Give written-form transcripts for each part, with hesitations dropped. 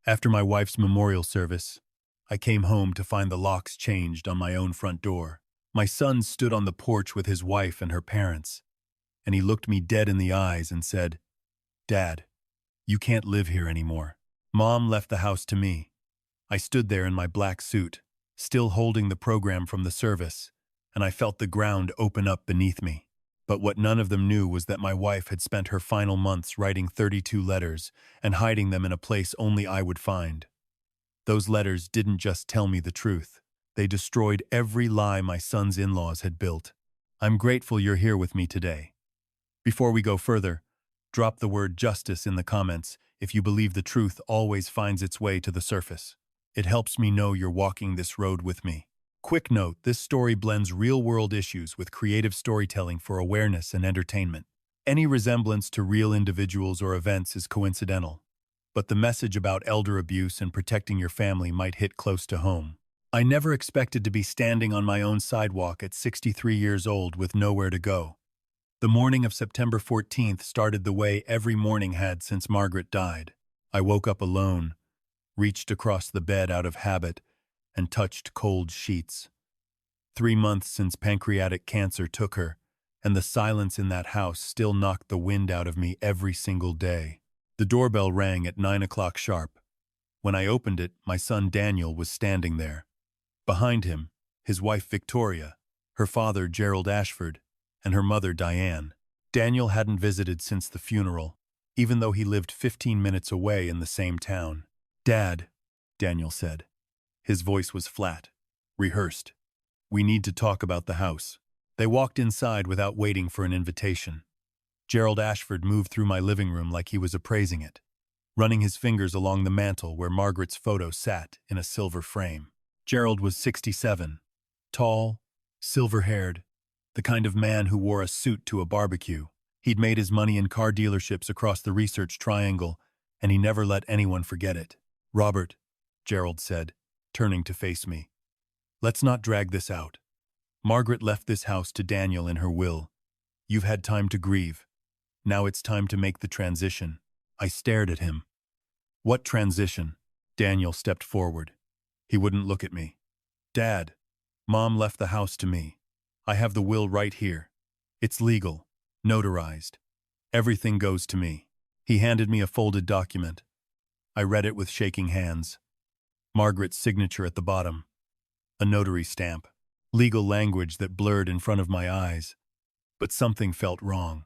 After my wife's memorial service, I came home to find the locks changed on my own front door. My son stood on the porch with his wife and her parents, and he looked me dead in the eyes and said, "Dad, you can't live here anymore." Mom left the house to me. I stood there in my black suit, still holding the program from the service, and I felt the ground open up beneath me. But what none of them knew was that my wife had spent her final months writing 32 letters and hiding them in a place only I would find. Those letters didn't just tell me the truth. They destroyed every lie my son's in-laws had built. I'm grateful you're here with me today. Before we go further, drop the word justice in the comments if you believe the truth always finds its way to the surface. It helps me know you're walking this road with me. Quick note, this story blends real-world issues with creative storytelling for awareness and entertainment. Any resemblance to real individuals or events is coincidental, but the message about elder abuse and protecting your family might hit close to home. I never expected to be standing on my own sidewalk at 63 years old with nowhere to go. The morning of September 14th started the way every morning had since Margaret died. I woke up alone, reached across the bed out of habit, and touched cold sheets. 3 months since pancreatic cancer took her, and the silence in that house still knocked the wind out of me every single day. The doorbell rang at 9 o'clock sharp. When I opened it, my son Daniel was standing there. Behind him, his wife Victoria, her father Gerald Ashford, and her mother Diane. Daniel hadn't visited since the funeral, even though he lived 15 minutes away in the same town. "Dad," Daniel said. His voice was flat, rehearsed. "We need to talk about the house." They walked inside without waiting for an invitation. Gerald Ashford moved through my living room like he was appraising it, running his fingers along the mantel where Margaret's photo sat in a silver frame. Gerald was 67, tall, silver-haired, the kind of man who wore a suit to a barbecue. He'd made his money in car dealerships across the Research Triangle, and he never let anyone forget it. "Robert," Gerald said, turning to face me, "let's not drag this out. Margaret left this house to Daniel in her will. You've had time to grieve. Now it's time to make the transition." I stared at him. "What transition?" Daniel stepped forward. He wouldn't look at me. "Dad, Mom left the house to me. I have the will right here. It's legal, notarized. Everything goes to me." He handed me a folded document. I read it with shaking hands. Margaret's signature at the bottom. A notary stamp. Legal language that blurred in front of my eyes. But something felt wrong.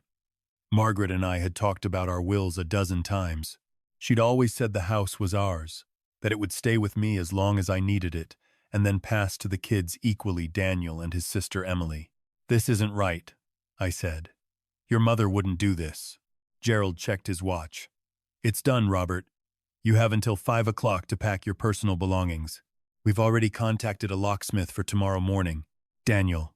Margaret and I had talked about our wills a dozen times. She'd always said the house was ours, that it would stay with me as long as I needed it, and then pass to the kids equally, Daniel and his sister Emily. "This isn't right," I said. "Your mother wouldn't do this." Gerald checked his watch. "It's done, Robert. You have until 5 o'clock to pack your personal belongings. We've already contacted a locksmith for tomorrow morning." "Daniel."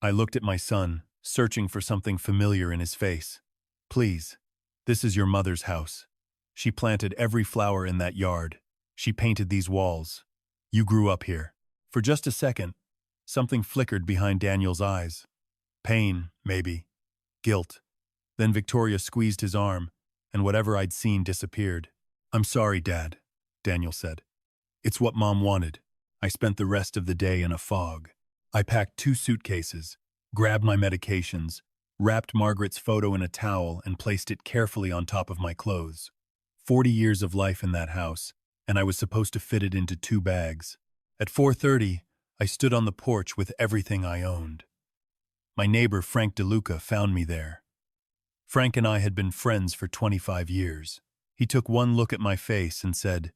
I looked at my son, searching for something familiar in his face. "Please, this is your mother's house. She planted every flower in that yard. She painted these walls. You grew up here." For just a second, something flickered behind Daniel's eyes. Pain, maybe. Guilt. Then Victoria squeezed his arm, and whatever I'd seen disappeared. "I'm sorry, Dad," Daniel said. "It's what Mom wanted." I spent the rest of the day in a fog. I packed 2 suitcases, grabbed my medications, wrapped Margaret's photo in a towel, and placed it carefully on top of my clothes. 40 years of life in that house, and I was supposed to fit it into 2 bags. At 4:30, I stood on the porch with everything I owned. My neighbor, Frank DeLuca, found me there. Frank and I had been friends for 25 years. He took one look at my face and said,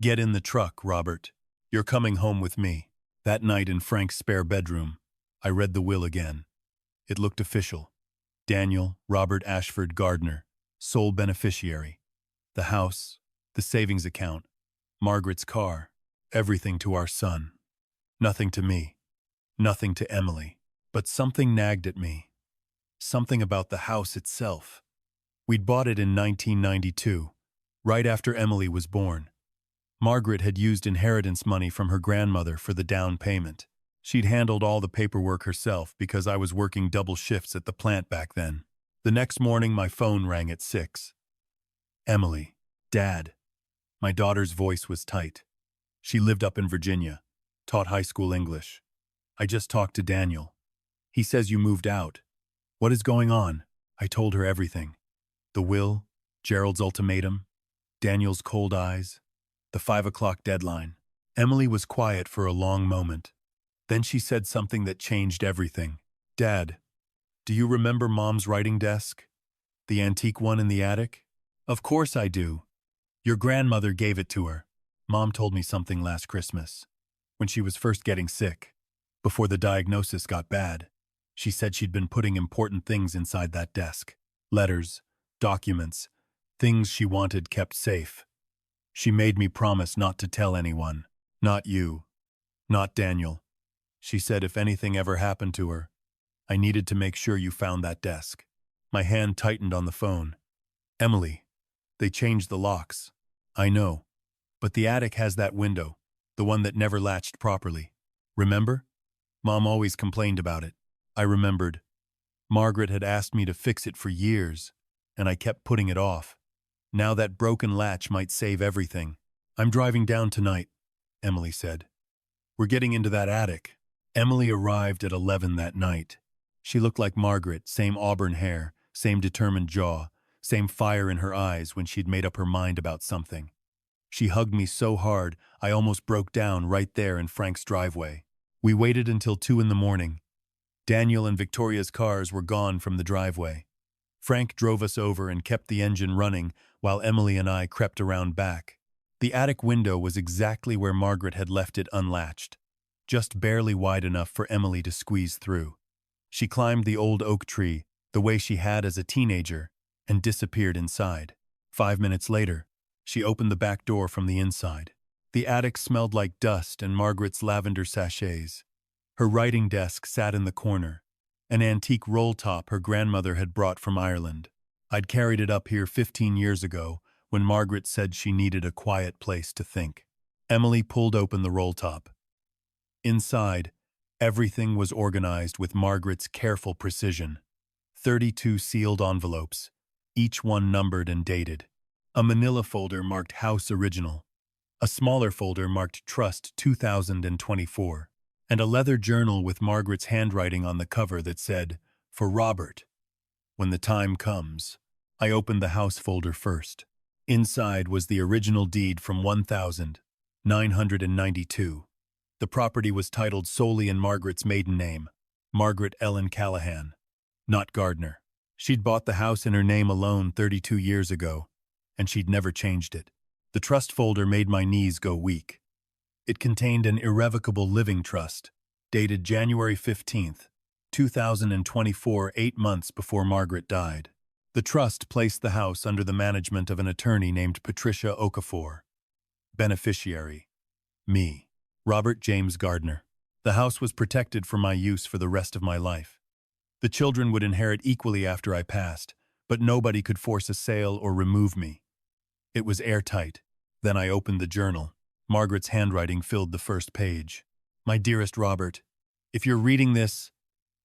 "Get in the truck, Robert. You're coming home with me." That night in Frank's spare bedroom, I read the will again. It looked official. Daniel Robert Ashford Gardner, sole beneficiary. The house, the savings account, Margaret's car, everything to our son. Nothing to me. Nothing to Emily. But something nagged at me. Something about the house itself. We'd bought it in 1992. Right after Emily was born. Margaret had used inheritance money from her grandmother for the down payment. She'd handled all the paperwork herself because I was working double shifts at the plant back then. The next morning, my phone rang at 6. "Emily." "Dad." My daughter's voice was tight. She lived up in Virginia, taught high school English. I just talked to Daniel. He says you moved out. What is going on? I told her everything. The will, Gerald's ultimatum, Daniel's cold eyes, the 5 o'clock deadline. Emily was quiet for a long moment. Then she said something that changed everything. Dad, do you remember Mom's writing desk? The antique one in the attic? Of course I do. Your grandmother gave it to her. Mom told me something last Christmas, when she was first getting sick, before the diagnosis got bad. She said she'd been putting important things inside that desk. Letters, documents, things she wanted kept safe. She made me promise not to tell anyone. Not you. Not Daniel. She said if anything ever happened to her, I needed to make sure you found that desk. My hand tightened on the phone. Emily, they changed the locks. I know. But the attic has that window, the one that never latched properly. Remember? Mom always complained about it. I remembered. Margaret had asked me to fix it for years, and I kept putting it off. Now that broken latch might save everything. I'm driving down tonight, Emily said. We're getting into that attic. Emily arrived at 11 that night. She looked like Margaret, same auburn hair, same determined jaw, same fire in her eyes when she'd made up her mind about something. She hugged me so hard, I almost broke down right there in Frank's driveway. We waited until 2 in the morning. Daniel and Victoria's cars were gone from the driveway. Frank drove us over and kept the engine running while Emily and I crept around back. The attic window was exactly where Margaret had left it unlatched, just barely wide enough for Emily to squeeze through. She climbed the old oak tree, the way she had as a teenager, and disappeared inside. 5 minutes later, she opened the back door from the inside. The attic smelled like dust and Margaret's lavender sachets. Her writing desk sat in the corner, an antique roll top her grandmother had brought from Ireland. I'd carried it up here 15 years ago when Margaret said she needed a quiet place to think. Emily pulled open the roll top. Inside, everything was organized with Margaret's careful precision. 32 sealed envelopes, each one numbered and dated. A manila folder marked House Original. A smaller folder marked Trust 2024. And a leather journal with Margaret's handwriting on the cover that said, For Robert. When the time comes. I opened the house folder first. Inside was the original deed from 1992. The property was titled solely in Margaret's maiden name, Margaret Ellen Callahan, not Gardner. She'd bought the house in her name alone 32 years ago, and she'd never changed it. The trust folder made my knees go weak. It contained an irrevocable living trust, dated January 15th, 2024, 8 months before Margaret died. The trust placed the house under the management of an attorney named Patricia Okafor. Beneficiary: me, Robert James Gardner. The house was protected for my use for the rest of my life. The children would inherit equally after I passed, but nobody could force a sale or remove me. It was airtight. Then I opened the journal. Margaret's handwriting filled the first page. My dearest Robert, if you're reading this,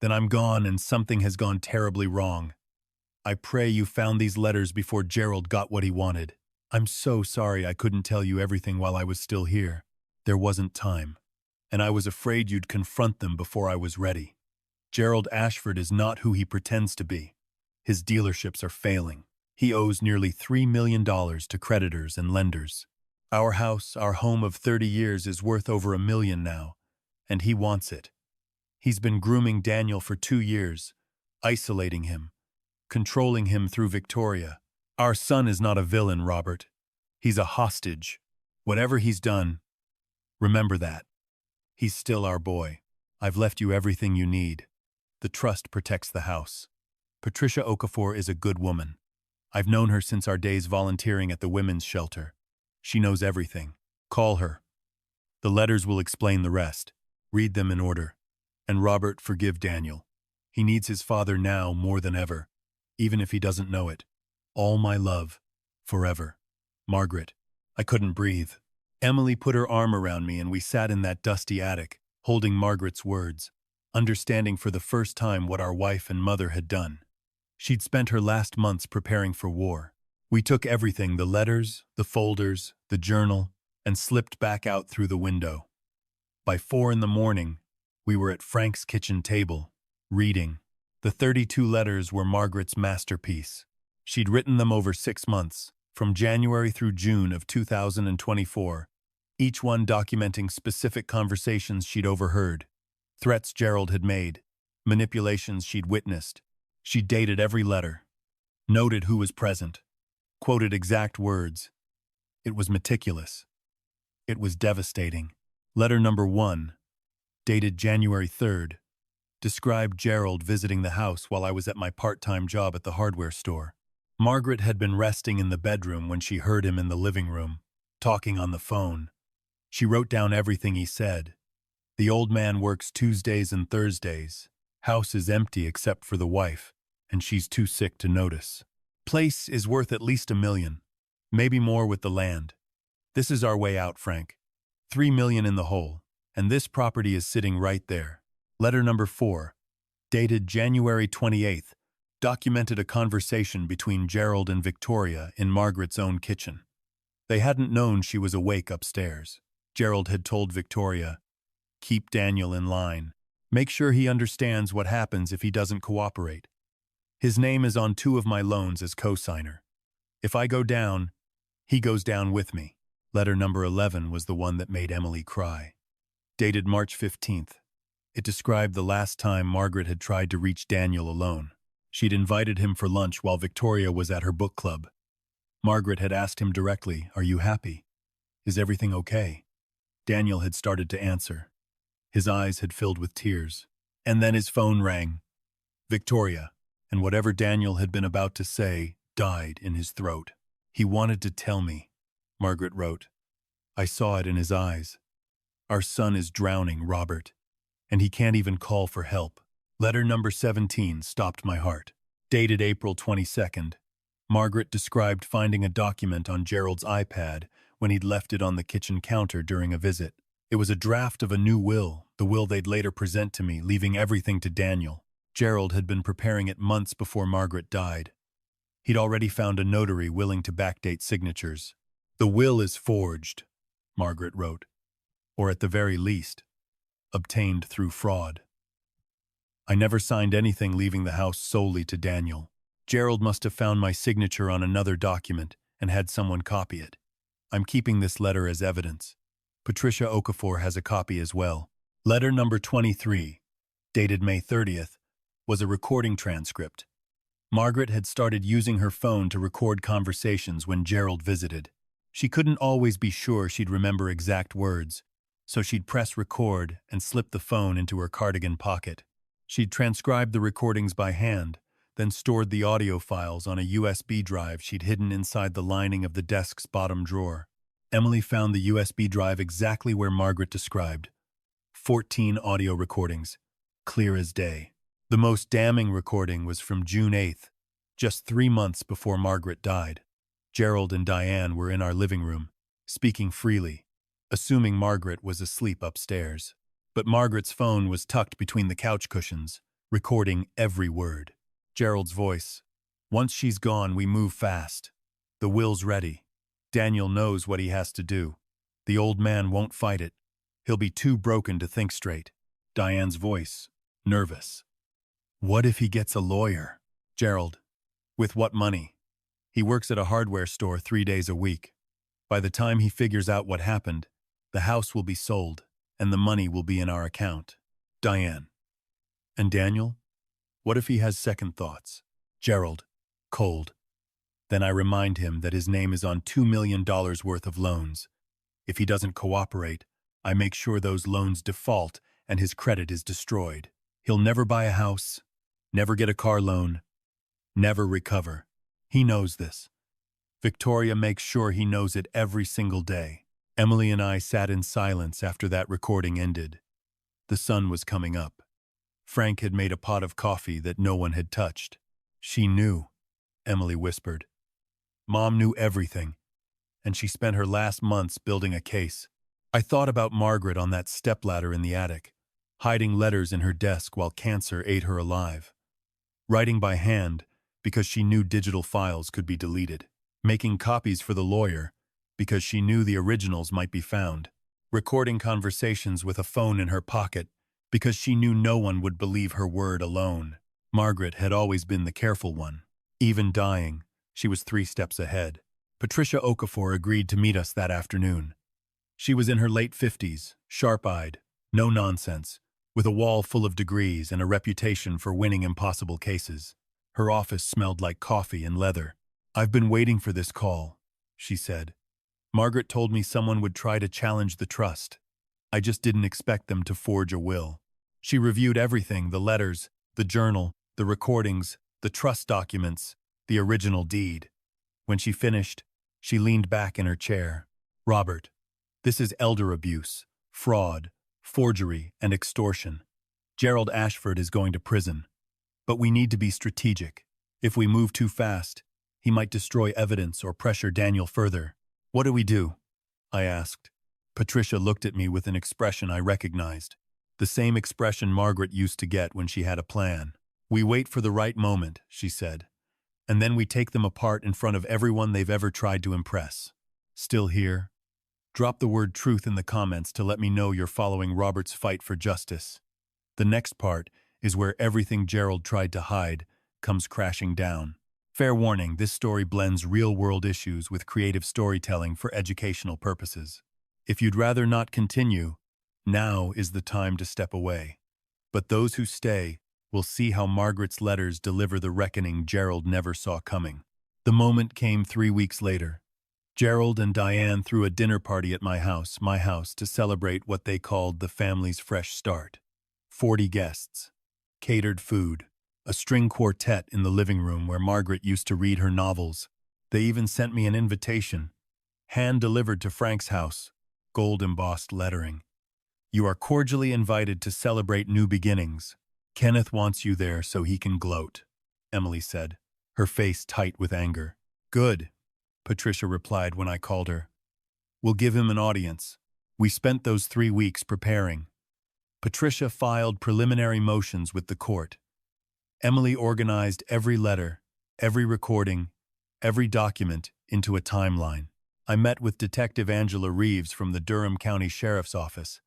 then I'm gone and something has gone terribly wrong. I pray you found these letters before Gerald got what he wanted. I'm so sorry I couldn't tell you everything while I was still here. There wasn't time, and I was afraid you'd confront them before I was ready. Gerald Ashford is not who he pretends to be. His dealerships are failing. He owes nearly $3 million to creditors and lenders. Our house, our home of 30 years, is worth over $1 million now, and he wants it. He's been grooming Daniel for 2 years, isolating him, controlling him through Victoria. Our son is not a villain, Robert. He's a hostage. Whatever he's done, remember that. He's still our boy. I've left you everything you need. The trust protects the house. Patricia Okafor is a good woman. I've known her since our days volunteering at the women's shelter. She knows everything. Call her. The letters will explain the rest. Read them in order. And Robert, forgive Daniel. He needs his father now more than ever, even if he doesn't know it. All my love. Forever. Margaret. I couldn't breathe. Emily put her arm around me and we sat in that dusty attic, holding Margaret's words, understanding for the first time what our wife and mother had done. She'd spent her last months preparing for war. We took everything, the letters, the folders, the journal, and slipped back out through the window. By 4 in the morning, we were at Frank's kitchen table, reading. The 32 letters were Margaret's masterpiece. She'd written them over 6 months, from January through June of 2024, each one documenting specific conversations she'd overheard, threats Gerald had made, manipulations she'd witnessed. She dated every letter, noted who was present, quoted exact words. It was meticulous. It was devastating. Letter number 1, dated January 3rd, described Gerald visiting the house while I was at my part-time job at the hardware store. Margaret had been resting in the bedroom when she heard him in the living room, talking on the phone. She wrote down everything he said. The old man works Tuesdays and Thursdays. House is empty except for the wife, and she's too sick to notice. Place is worth at least $1 million, maybe more with the land. This is our way out, Frank. $3 million in the hole, and this property is sitting right there. Letter number 4, dated January 28th, documented a conversation between Gerald and Victoria in Margaret's own kitchen. They hadn't known she was awake upstairs. Gerald had told Victoria, "Keep Daniel in line. Make sure he understands what happens if he doesn't cooperate. His name is on 2 of my loans as co-signer. If I go down, he goes down with me." Letter number 11 was the one that made Emily cry. Dated March 15th. It described the last time Margaret had tried to reach Daniel alone. She'd invited him for lunch while Victoria was at her book club. Margaret had asked him directly, "Are you happy? Is everything okay?" Daniel had started to answer. His eyes had filled with tears. And then his phone rang. Victoria, and whatever Daniel had been about to say, died in his throat. "He wanted to tell me," Margaret wrote. "I saw it in his eyes. Our son is drowning, Robert, and he can't even call for help." Letter number 17 stopped my heart. Dated April 22nd, Margaret described finding a document on Gerald's iPad when he'd left it on the kitchen counter during a visit. It was a draft of a new will, the will they'd later present to me, leaving everything to Daniel. Gerald had been preparing it months before Margaret died. He'd already found a notary willing to backdate signatures. "The will is forged," Margaret wrote, "or at the very least, obtained through fraud. I never signed anything leaving the house solely to Daniel. Gerald must have found my signature on another document and had someone copy it. I'm keeping this letter as evidence. Patricia Okafor has a copy as well." Letter number 23, dated May 30th, was a recording transcript. Margaret had started using her phone to record conversations when Gerald visited. She couldn't always be sure she'd remember exact words, so she'd press record and slip the phone into her cardigan pocket. She'd transcribed the recordings by hand, then stored the audio files on a USB drive she'd hidden inside the lining of the desk's bottom drawer. Emily found the USB drive exactly where Margaret described. 14 audio recordings, clear as day. The most damning recording was from June 8th, just 3 months before Margaret died. Gerald and Diane were in our living room, speaking freely, assuming Margaret was asleep upstairs. But Margaret's phone was tucked between the couch cushions, recording every word. Gerald's voice, "Once she's gone, we move fast. The will's ready. Daniel knows what he has to do. The old man won't fight it. He'll be too broken to think straight." Diane's voice, nervous, "What if he gets a lawyer?" Gerald, "With what money? He works at a hardware store 3 days a week. By the time he figures out what happened, the house will be sold, and the money will be in our account." Diane, "And Daniel? What if he has second thoughts?" Gerald, cold, "Then I remind him that his name is on $2 million worth of loans. If he doesn't cooperate, I make sure those loans default and his credit is destroyed. He'll never buy a house, never get a car loan, never recover. He knows this. Victoria makes sure he knows it every single day." Emily and I sat in silence after that recording ended. The sun was coming up. Frank had made a pot of coffee that no one had touched. "She knew," Emily whispered. "Mom knew everything, and she spent her last months building a case." I thought about Margaret on that stepladder in the attic, hiding letters in her desk while cancer ate her alive. Writing by hand because she knew digital files could be deleted. making copies for the lawyer because she knew the originals might be found, recording conversations with a phone in her pocket because she knew no one would believe her word alone. Margaret had always been the careful one. Even dying, she was 3 steps ahead. Patricia Okafor agreed to meet us that afternoon. She was in her late 50s, sharp-eyed, no nonsense, with a wall full of degrees and a reputation for winning impossible cases. Her office smelled like coffee and leather. "I've been waiting for this call," she said. "Margaret told me someone would try to challenge the trust. I just didn't expect them to forge a will." She reviewed everything: the letters, the journal, the recordings, the trust documents, the original deed. When she finished, she leaned back in her chair. "Robert, this is elder abuse, fraud, forgery, and extortion. Gerald Ashford is going to prison. But we need to be strategic. If we move too fast, he might destroy evidence or pressure Daniel further." "What do we do?" I asked. Patricia looked at me with an expression I recognized. The same expression Margaret used to get when she had a plan. "We wait for the right moment," she said. "And then we take them apart in front of everyone they've ever tried to impress." Still here? Drop the word truth in the comments to let me know you're following Robert's fight for justice. The next part is where everything Gerald tried to hide comes crashing down. Fair warning, this story blends real-world issues with creative storytelling for educational purposes. If you'd rather not continue, now is the time to step away. But those who stay will see how Margaret's letters deliver the reckoning Gerald never saw coming. The moment came 3 weeks later. Gerald and Diane threw a dinner party at my house, to celebrate what they called the family's fresh start. 40 guests, catered food, a string quartet in the living room where Margaret used to read her novels. They even sent me an invitation, hand-delivered to Frank's house, gold-embossed lettering. "You are cordially invited to celebrate new beginnings. Kenneth wants you there so he can gloat," Emily said, her face tight with anger. "Good," Patricia replied when I called her. "We'll give him an audience." We spent those 3 weeks preparing. Patricia filed preliminary motions with the court. Emily organized every letter, every recording, every document into a timeline. I met with Detective Angela Reeves from the Durham County Sheriff's Office,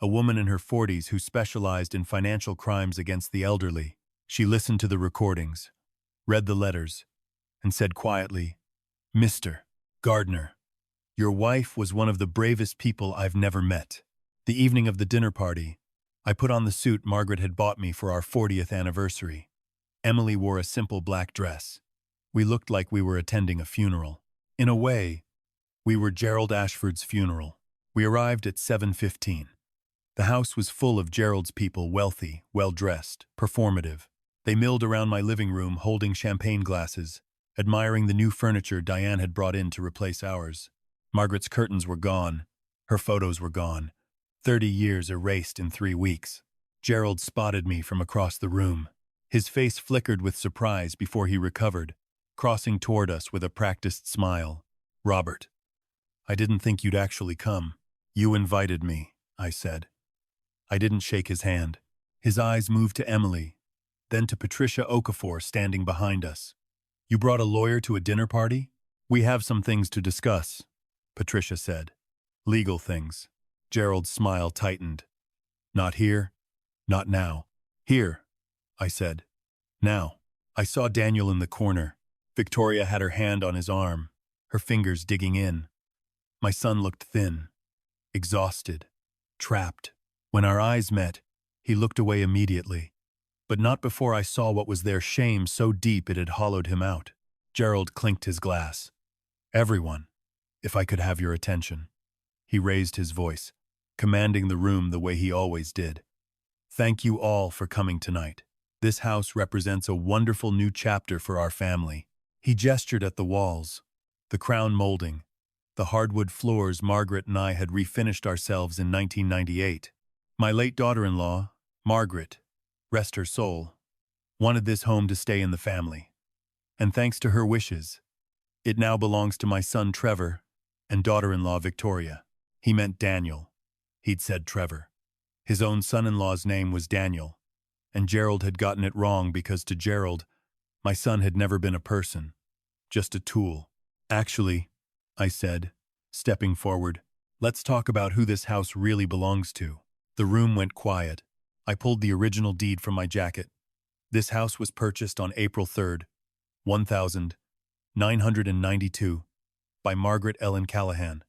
a woman in her 40s who specialized in financial crimes against the elderly. She listened to the recordings, read the letters, and said quietly, "Mr. Gardner, your wife was one of the bravest people I've never met." The evening of the dinner party, I put on the suit Margaret had bought me for our 40th anniversary. Emily wore a simple black dress. We looked like we were attending a funeral. In a way, we were Gerald Ashford's funeral. We arrived at 7:15. The house was full of Gerald's people, wealthy, well-dressed, performative. They milled around my living room holding champagne glasses, admiring the new furniture Diane had brought in to replace ours. Margaret's curtains were gone. Her photos were gone. 30 years erased in 3 weeks. Gerald spotted me from across the room. His face flickered with surprise before he recovered, crossing toward us with a practiced smile. "Robert, I didn't think you'd actually come." "You invited me," I said. I didn't shake his hand. His eyes moved to Emily, then to Patricia Okafor standing behind us. "You brought a lawyer to a dinner party?" "We have some things to discuss," Patricia said. "Legal things." Gerald's smile tightened. "Not here, not now." "Here," I said. "Now." I saw Daniel in the corner. Victoria had her hand on his arm, her fingers digging in. My son looked thin, exhausted, trapped. When our eyes met, he looked away immediately. But not before I saw what was there, shame so deep it had hollowed him out. Gerald clinked his glass. "Everyone, if I could have your attention." He raised his voice, commanding the room the way he always did. "Thank you all for coming tonight. This house represents a wonderful new chapter for our family." He gestured at the walls, the crown molding, the hardwood floors Margaret and I had refinished ourselves in 1998. My late daughter-in-law, Margaret, rest her soul, wanted this home to stay in the family. And thanks to her wishes, it now belongs to my son Trevor and daughter-in-law Victoria. He meant Daniel. He'd said Trevor. His own son-in-law's name was Daniel, and Gerald had gotten it wrong because to Gerald, my son had never been a person, just a tool. Actually, I said, stepping forward, let's talk about who this house really belongs to. The room went quiet. I pulled the original deed from my jacket. This house was purchased on April 3rd, 1992, by Margaret Ellen Callahan,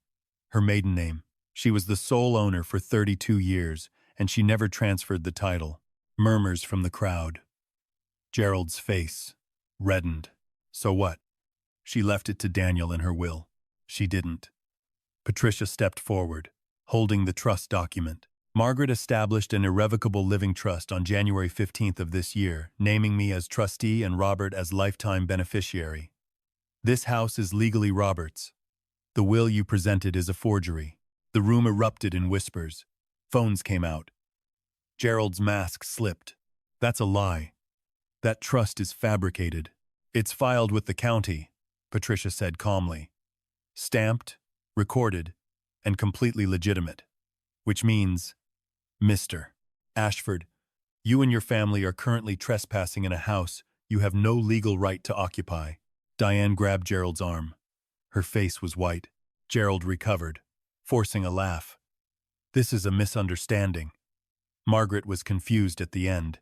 her maiden name. She was the sole owner for 32 years, and she never transferred the title. Murmurs from the crowd. Gerald's face reddened. So what? She left it to Daniel in her will. She didn't. Patricia stepped forward, holding the trust document. Margaret established an irrevocable living trust on January 15th of this year, naming me as trustee and Robert as lifetime beneficiary. This house is legally Robert's. The will you presented is a forgery. The room erupted in whispers. Phones came out. Gerald's mask slipped. That's a lie. That trust is fabricated. It's filed with the county, Patricia said calmly. Stamped, recorded, and completely legitimate. Which means, Mr. Ashford, you and your family are currently trespassing in a house you have no legal right to occupy. Diane grabbed Gerald's arm. Her face was white. Gerald recovered, forcing a laugh. This is a misunderstanding. Margaret was confused at the end.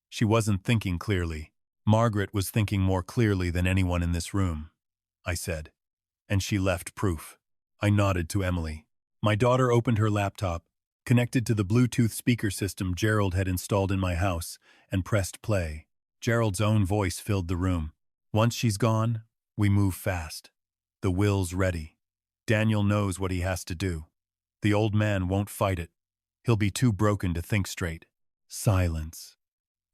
She wasn't thinking clearly. Margaret was thinking more clearly than anyone in this room, I said. And she left proof. I nodded to Emily. My daughter opened her laptop, connected to the Bluetooth speaker system Gerald had installed in my house, and pressed play. Gerald's own voice filled the room. Once she's gone, we move fast. The will's ready. Daniel knows what he has to do. The old man won't fight it. He'll be too broken to think straight. Silence.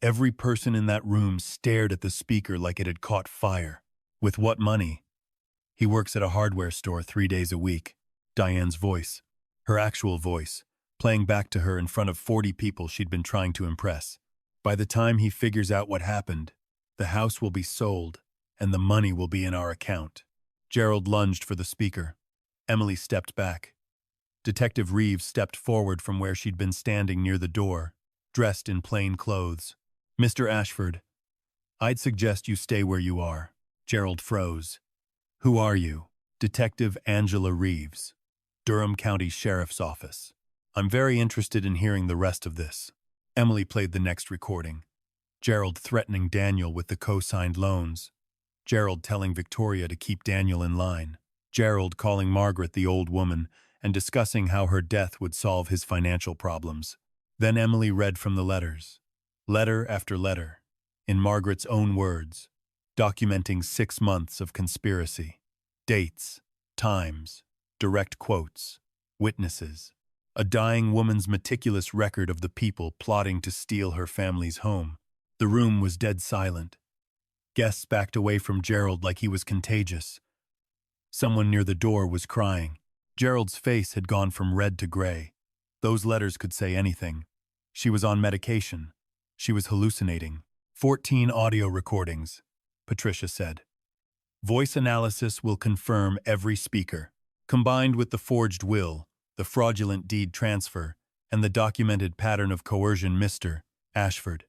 Every person in that room stared at the speaker like it had caught fire. With what money? He works at a hardware store 3 days a week. Diane's voice, her actual voice, playing back to her in front of 40 people she'd been trying to impress. By the time he figures out what happened, the house will be sold, and the money will be in our account. Gerald lunged for the speaker. Emily stepped back. Detective Reeves stepped forward from where she'd been standing near the door, dressed in plain clothes. Mr. Ashford, I'd suggest you stay where you are. Gerald froze. Who are you? Detective Angela Reeves, Durham County Sheriff's Office. I'm very interested in hearing the rest of this. Emily played the next recording. Gerald threatening Daniel with the co-signed loans. Gerald telling Victoria to keep Daniel in line. Gerald calling Margaret the old woman and discussing how her death would solve his financial problems. Then Emily read from the letters. Letter after letter, in Margaret's own words, documenting 6 months of conspiracy. Dates, times, direct quotes, witnesses. A dying woman's meticulous record of the people plotting to steal her family's home. The room was dead silent. Guests backed away from Gerald like he was contagious. Someone near the door was crying. Gerald's face had gone from red to gray. Those letters could say anything. She was on medication. She was hallucinating. 14 audio recordings, Patricia said. Voice analysis will confirm every speaker. Combined with the forged will, the fraudulent deed transfer, and the documented pattern of coercion, Mr. Ashford,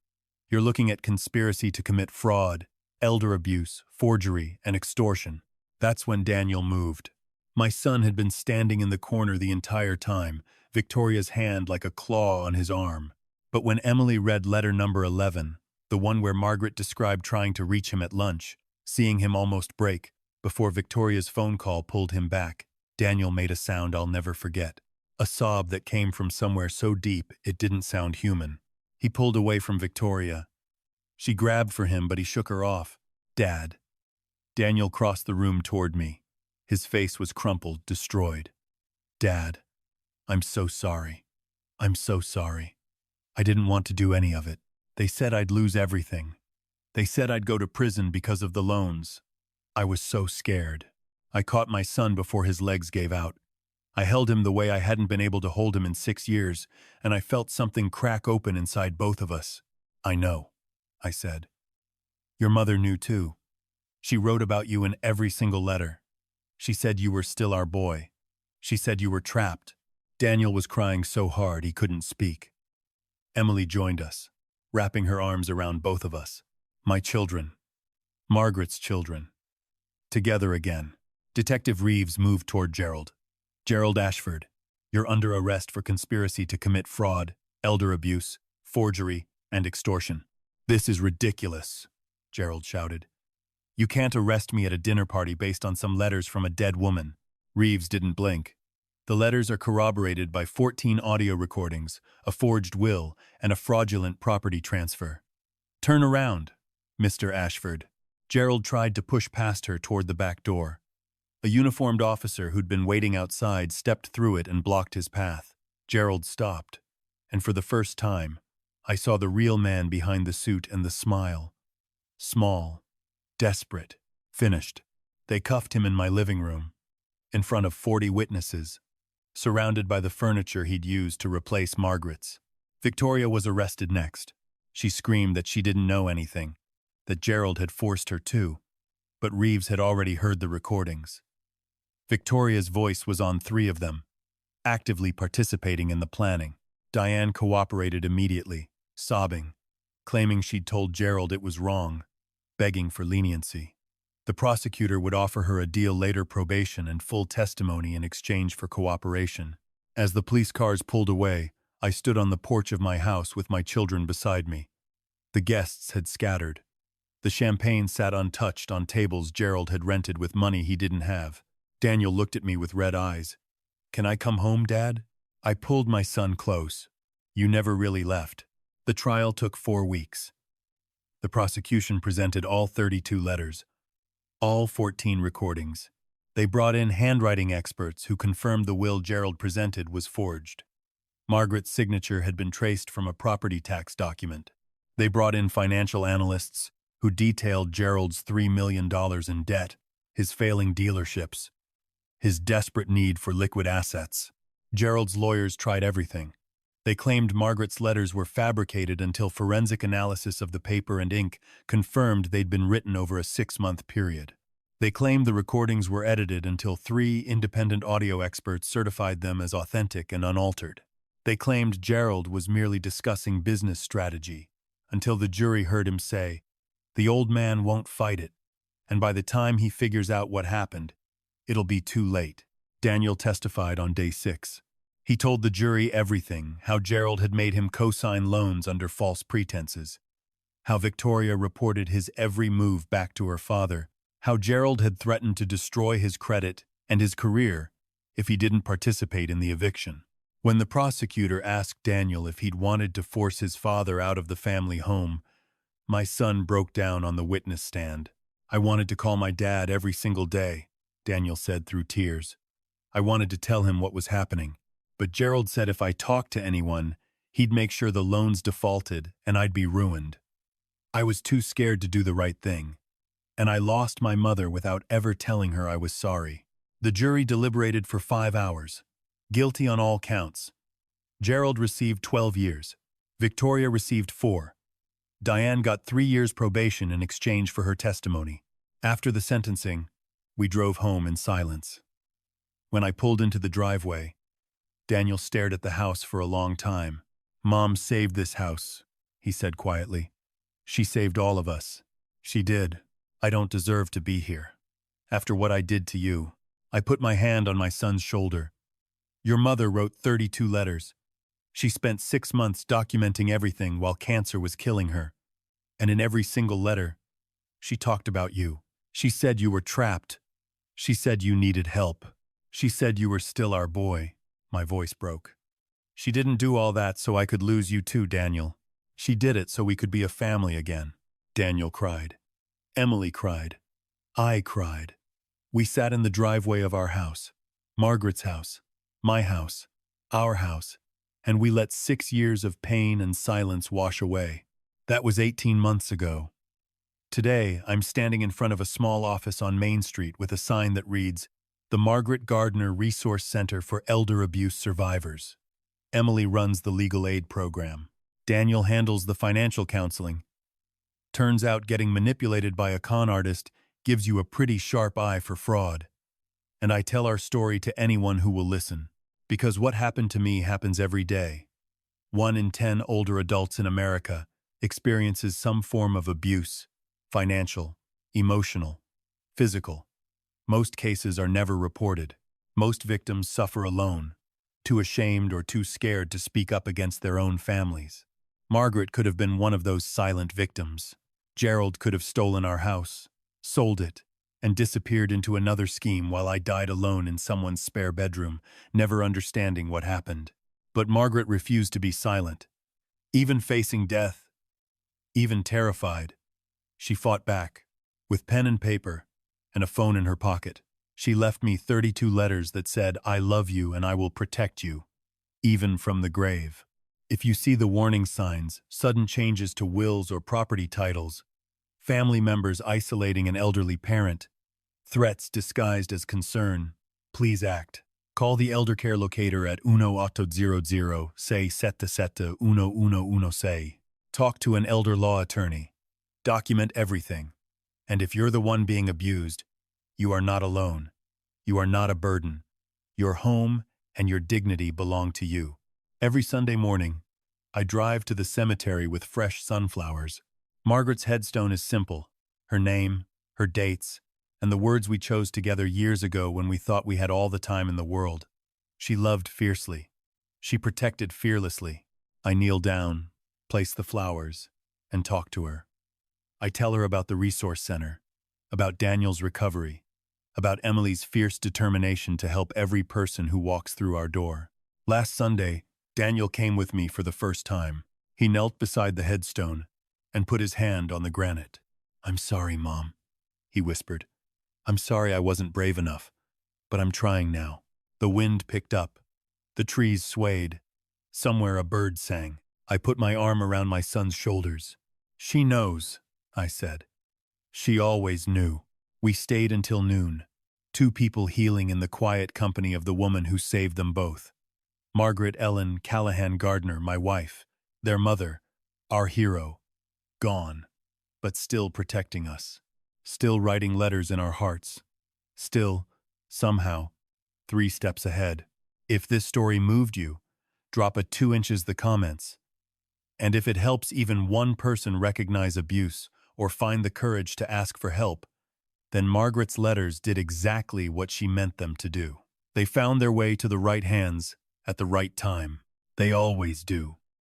you're looking at conspiracy to commit fraud, elder abuse, forgery, and extortion. That's when Daniel moved. My son had been standing in the corner the entire time, Victoria's hand like a claw on his arm. But when Emily read letter number 11, the one where Margaret described trying to reach him at lunch, seeing him almost break, before Victoria's phone call pulled him back, Daniel made a sound I'll never forget. A sob that came from somewhere so deep it didn't sound human. He pulled away from Victoria. She grabbed for him, but he shook her off. Dad. Daniel crossed the room toward me. His face was crumpled, destroyed. Dad, I'm so sorry. I'm so sorry. I didn't want to do any of it. They said I'd lose everything. They said I'd go to prison because of the loans. I was so scared. I caught my son before his legs gave out. I held him the way I hadn't been able to hold him in 6 years, and I felt something crack open inside both of us. I know, I said. Your mother knew too. She wrote about you in every single letter. She said you were still our boy. She said you were trapped. Daniel was crying so hard he couldn't speak. Emily joined us, wrapping her arms around both of us. My children. Margaret's children. Together again. Detective Reeves moved toward Gerald. Gerald Ashford, you're under arrest for conspiracy to commit fraud, elder abuse, forgery, and extortion. This is ridiculous, Gerald shouted. You can't arrest me at a dinner party based on some letters from a dead woman. Reeves didn't blink. The letters are corroborated by 14 audio recordings, a forged will, and a fraudulent property transfer. Turn around, Mr. Ashford. Gerald tried to push past her toward the back door. A uniformed officer who'd been waiting outside stepped through it and blocked his path. Gerald stopped, and for the first time, I saw the real man behind the suit and the smile. Small, desperate, finished. They cuffed him in my living room, in front of 40 witnesses, surrounded by the furniture he'd used to replace Margaret's. Victoria was arrested next. She screamed that she didn't know anything, that Gerald had forced her to, but Reeves had already heard the recordings. Victoria's voice was on 3 of them, actively participating in the planning. Diane cooperated immediately, sobbing, claiming she'd told Gerald it was wrong, begging for leniency. The prosecutor would offer her a deal later, probation and full testimony in exchange for cooperation. As the police cars pulled away, I stood on the porch of my house with my children beside me. The guests had scattered. The champagne sat untouched on tables Gerald had rented with money he didn't have. Daniel looked at me with red eyes. Can I come home, Dad? I pulled my son close. You never really left. The trial took 4 weeks. The prosecution presented all 32 letters, all 14 recordings. They brought in handwriting experts who confirmed the will Gerald presented was forged. Margaret's signature had been traced from a property tax document. They brought in financial analysts who detailed Gerald's $3 million in debt, his failing dealerships, his desperate need for liquid assets. Gerald's lawyers tried everything. They claimed Margaret's letters were fabricated until forensic analysis of the paper and ink confirmed they'd been written over a 6-month period. They claimed the recordings were edited until 3 independent audio experts certified them as authentic and unaltered. They claimed Gerald was merely discussing business strategy until the jury heard him say, "The old man won't fight it, and by the time he figures out what happened, it'll be too late." Daniel testified on day 6. He told the jury everything, how Gerald had made him co-sign loans under false pretenses, how Victoria reported his every move back to her father, how Gerald had threatened to destroy his credit and his career if he didn't participate in the eviction. When the prosecutor asked Daniel if he'd wanted to force his father out of the family home, my son broke down on the witness stand. "I wanted to call my dad every single day," Daniel said through tears. "I wanted to tell him what was happening. But Gerald said if I talked to anyone, he'd make sure the loans defaulted and I'd be ruined. I was too scared to do the right thing, and I lost my mother without ever telling her I was sorry." The jury deliberated for 5 hours. Guilty on all counts. Gerald received 12 years. Victoria received 4. Diane got 3 years probation in exchange for her testimony. After the sentencing, we drove home in silence. When I pulled into the driveway, Daniel stared at the house for a long time. "Mom saved this house," he said quietly. "She saved all of us. She did. I don't deserve to be here. After what I did to you." I put my hand on my son's shoulder. "Your mother wrote 32 letters. She spent 6 months documenting everything while cancer was killing her. And in every single letter, she talked about you. She said you were trapped. She said you needed help. She said you were still our boy." My voice broke. "She didn't do all that so I could lose you too, Daniel. She did it so we could be a family again." Daniel cried. Emily cried. I cried. We sat in the driveway of our house, Margaret's house, my house, our house, and we let 6 years of pain and silence wash away. That was 18 months ago. Today, I'm standing in front of a small office on Main Street with a sign that reads, "The Margaret Gardner Resource Center for Elder Abuse Survivors." Emily runs the legal aid program. Daniel handles the financial counseling. Turns out getting manipulated by a con artist gives you a pretty sharp eye for fraud. And I tell our story to anyone who will listen, because what happened to me happens every day. 1 in 10 older adults in America experiences some form of abuse, financial, emotional, physical. Most cases are never reported. Most victims suffer alone, too ashamed or too scared to speak up against their own families. Margaret could have been one of those silent victims. Gerald could have stolen our house, sold it, and disappeared into another scheme while I died alone in someone's spare bedroom, never understanding what happened. But Margaret refused to be silent. Even facing death, even terrified, she fought back. With pen and paper and a phone in her pocket, she left me 32 letters that said, "I love you and I will protect you, even from the grave." If you see the warning signs, sudden changes to wills or property titles, family members isolating an elderly parent, threats disguised as concern, please act. Call the elder care locator at 1800 677 1116. Talk to an elder law attorney. Document everything. And if you're the one being abused, you are not alone. You are not a burden. Your home and your dignity belong to you. Every Sunday morning, I drive to the cemetery with fresh sunflowers. Margaret's headstone is simple: her name, her dates, and the words we chose together years ago when we thought we had all the time in the world. She loved fiercely. She protected fearlessly. I kneel down, place the flowers, and talk to her. I tell her about the resource center, about Daniel's recovery, about Emily's fierce determination to help every person who walks through our door. Last Sunday, Daniel came with me for the first time. He knelt beside the headstone and put his hand on the granite. "I'm sorry, Mom," he whispered. "I'm sorry I wasn't brave enough, but I'm trying now." The wind picked up. The trees swayed. Somewhere a bird sang. I put my arm around my son's shoulders. "She knows," I said. She always knew. We stayed until noon, two people healing in the quiet company of the woman who saved them both. Margaret Ellen Callahan Gardner, my wife, their mother, our hero, gone, but still protecting us, still writing letters in our hearts, still, somehow, 3 steps ahead. If this story moved you, drop a 2 inches the comments. And if it helps even one person recognize abuse or find the courage to ask for help, then Margaret's letters did exactly what she meant them to do. They found their way to the right hands at the right time. They always do.